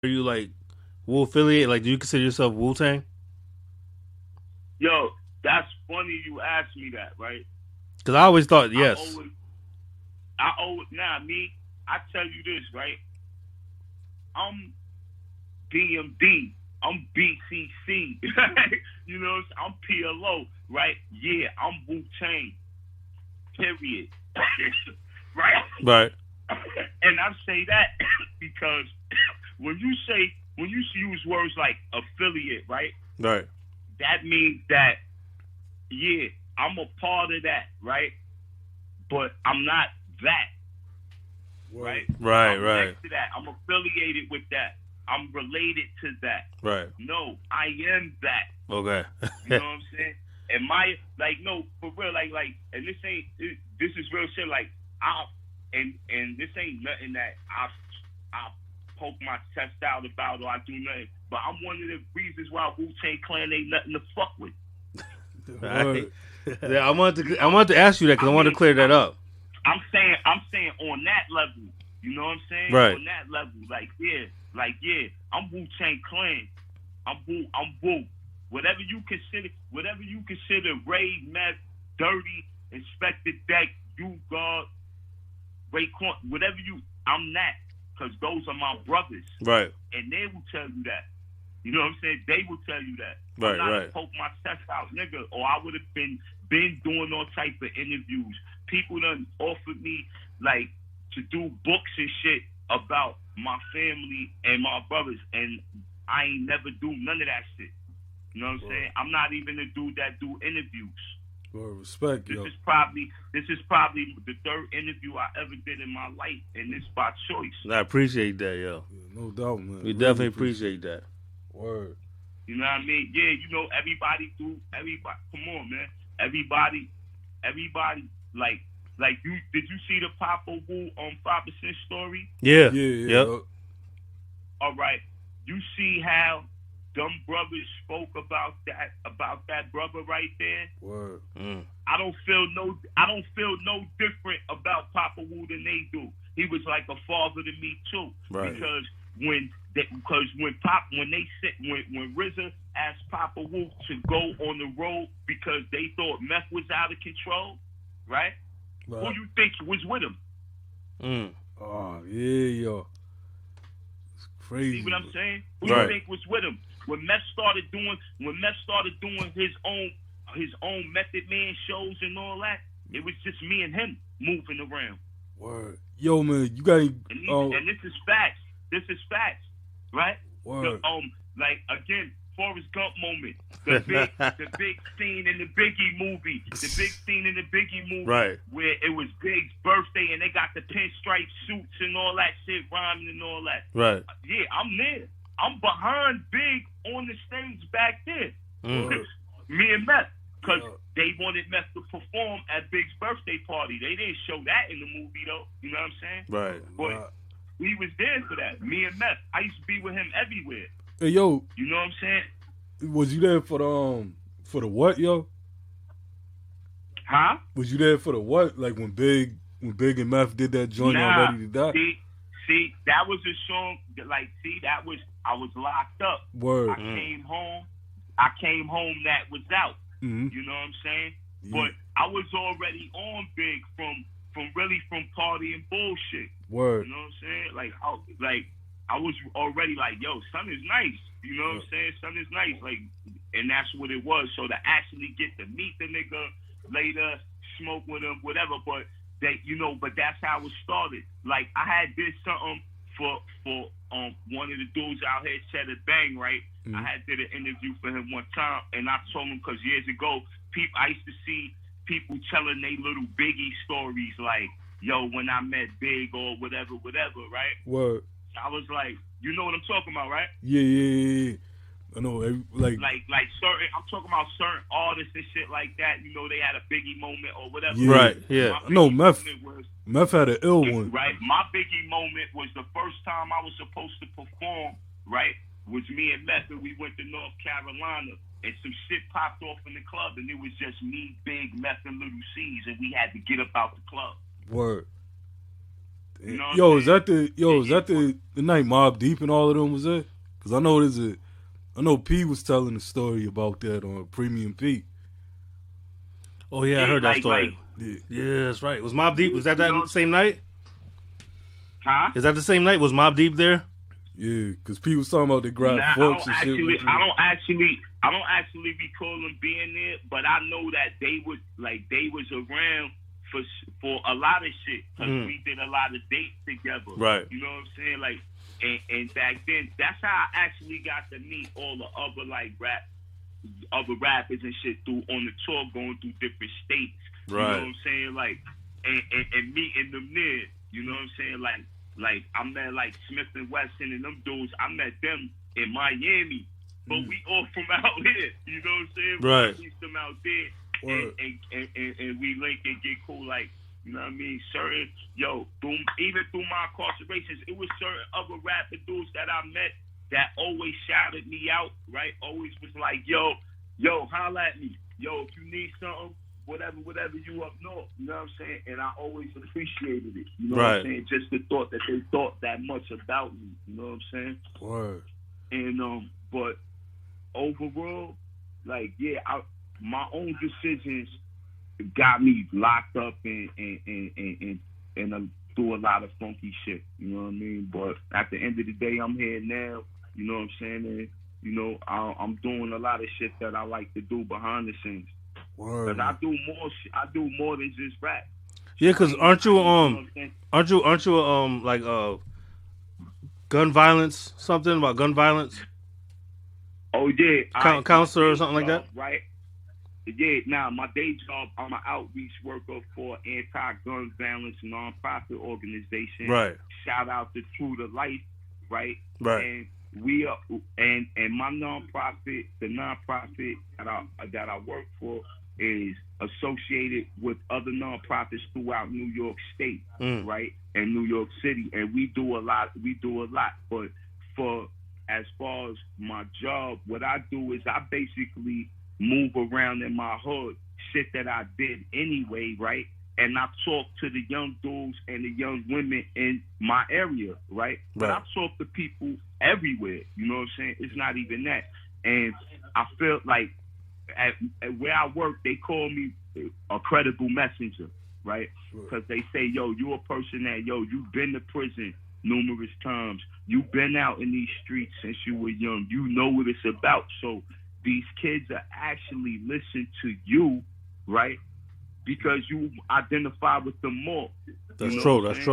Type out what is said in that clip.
Are you like Wu affiliate? Like, do you consider yourself Wu Tang? Yo, that's funny you asked me that, right? Because I always thought I yes. always, me, I tell you this, right? I'm DMD. I'm BCC. You know, I'm PLO, right? Yeah, I'm Wu Tang. Period. Right? Right. And I say that because when you use words like affiliate, right? Right. That means that yeah, I'm a part of that, right? But I'm not that, Word. right? Right. I'm Right. next to that. I'm affiliated with that. I'm related to that. Right. No, I am that. Okay. You know what I'm saying? And my like no for real and this is real shit like I and this ain't nothing that I poke my chest out about or I do nothing. But I'm one of the reasons why Wu Tang Clan ain't nothing to fuck with. Right. Word. Yeah, You I know? wanted to ask you that because I I wanted to mean, clear that up. I'm saying on that level. You know what I'm saying? Right. On that level, yeah, I'm Wu Tang Clan. I'm Wu. Whatever you consider Ray, Meth, Dirty, Inspector Deck, you God, Raekwon, whatever I'm that, because those are my brothers, Right. and they will tell you that. You know what I'm saying? They will tell you that. I'm Right. not a Right. poke my chest out nigga, or I would have been doing all type of interviews. People done offered me like to do books and shit about my family and my brothers, and I ain't never do none of that shit. You know what I'm saying? I'm not even a dude that do interviews. Word. Respect, This yo. is probably the third interview I ever did in my life, and it's by choice. I appreciate that, yo. Yeah, no doubt, man. We Really definitely appreciate that. Word. You know what I mean? Yeah, you know everybody do everybody. Come on, man. Everybody like you. Did you see the Papa Wu on 5% story? Yeah. Yeah, yeah. Yep. All right. You see how them brothers spoke about that brother right there. Word. Mm. I don't feel no different about Papa Wu than they do. He was like a father to me too. Right. Because when RZA asked Papa Wu to go on the road because they thought meth was out of control, right? Right. Who you think was with him? Mm. Oh, yeah, yo. It's crazy. See what I'm saying? Who Right. you think was with him? When Meth started doing his own Method Man shows and all that, it was just me and him moving around. Word. Yo, man, you got And this is facts. This is facts, right? Word. Like again, Forrest Gump moment. The big scene in the Biggie movie. The big scene in the Biggie movie, Right. where it was Big's birthday and they got the pinstripe suits and all that shit rhyming and all that. Right. Yeah, I'm there. I'm behind Big on the stage back there. Mm. Me and Meth. Because Yeah. they wanted Meth to perform at Big's birthday party. They didn't show that in the movie, though. You know what I'm saying? Right. But Right. we was there for that. Me and Meth. I used to be with him everywhere. Hey, yo, You know what I'm saying? was you there for the what, yo? Huh? Was you there for the what? Like when Big and Meth did that joint Nah. Already to Die? See, that was a song. I was locked up. Word. I came home. That was out. Mm-hmm. You know what I'm saying? Yeah. But I was already on Big from party and bullshit. Word. You know what I'm saying? I was already like, yo, son is nice. You know what I'm saying? Son is nice. Like, and that's what it was. So to actually get to meet the nigga later, smoke with him, whatever. But but that's how it started. Like I had did something for one of the dudes out here, Cheddar Bang, right? Mm-hmm. I had did an interview for him one time, and I told him because years ago, I used to see people telling they little Biggie stories, like, yo, when I met Big or whatever, right? Word. I was like, you know what I'm talking about, right? Yeah. I know, like certain. I'm talking about certain artists and shit like that. You know, they had a Biggie moment or whatever. Yeah. Right. Yeah. No, Meth had an ill one. Right. My Biggie moment was the first time I was supposed to perform. Right. Was me and Meth, and we went to North Carolina, and some shit popped off in the club, and it was just me, Big, Meth, and Little C's, and we had to get up out the club. Word. You know what Yo, I'm is saying? that the night Mobb Deep and all of them was there? Because I know P was telling the story about that on Premium P. Oh yeah, I heard that story. Yeah. Yeah, that's right. Was Mobb Deep? Was you know, that same night? huh? Is that the same night? Was Mobb Deep there? Yeah, because P was talking about they grabbed Nah, forks and shit with I them. don't actually recall them being there, but I know that they was around for a lot of shit because we did a lot of dates together. Right. You know what I'm saying? Like, and back then, that's how I actually got to meet all the other other rappers and shit through on the tour, going through different states. You know what I'm saying? Like, and meeting them there. You know what I'm saying? Like I met like Smith and Wesson and them dudes. I met them in Miami, but we all from out here. You know what I'm saying? Right. We them out there, and we link and get cool. Like, you know what I mean? Certain even through my incarcerations, it was certain other rapper dudes that I met that always shouted me out. Right? Always was like, yo, holla at me. Yo, if you need something, whatever you up north, you know what I'm saying? And I always appreciated it. You know what I'm saying? Just the thought that they thought that much about me. You know what I'm saying? Word. And but overall, like, yeah, my own decisions got me locked up and through a lot of funky shit. You know what I mean? But at the end of the day, I'm here now. You know what I'm saying? And you know, I'm doing a lot of shit that I like to do behind the scenes. Word. But I do more than just rap. Yeah, cause aren't you like gun violence? Something about gun violence? Oh yeah, Counselor or something like that? Right. Yeah. Now my day job, I'm an outreach worker for anti-gun violence nonprofit organization. Right. Shout out to True to Life. Right. Right. And we are, and my nonprofit, the nonprofit that I work for, is associated with other nonprofits throughout New York State, right, and New York City, and we do a lot. But for as far as my job, what I do is I basically move around in my hood, shit that I did anyway, right, and I talk to the young dudes and the young women in my area, right, but I talk to people everywhere. You know what I'm saying? It's not even that, and I feel like. At where I work, they call me a credible messenger, right? Because they say, yo, you a person that, you've been to prison numerous times. You've been out in these streets since you were young. You know what it's about. So these kids are actually listening to you, right? Because you identify with them more. That's true.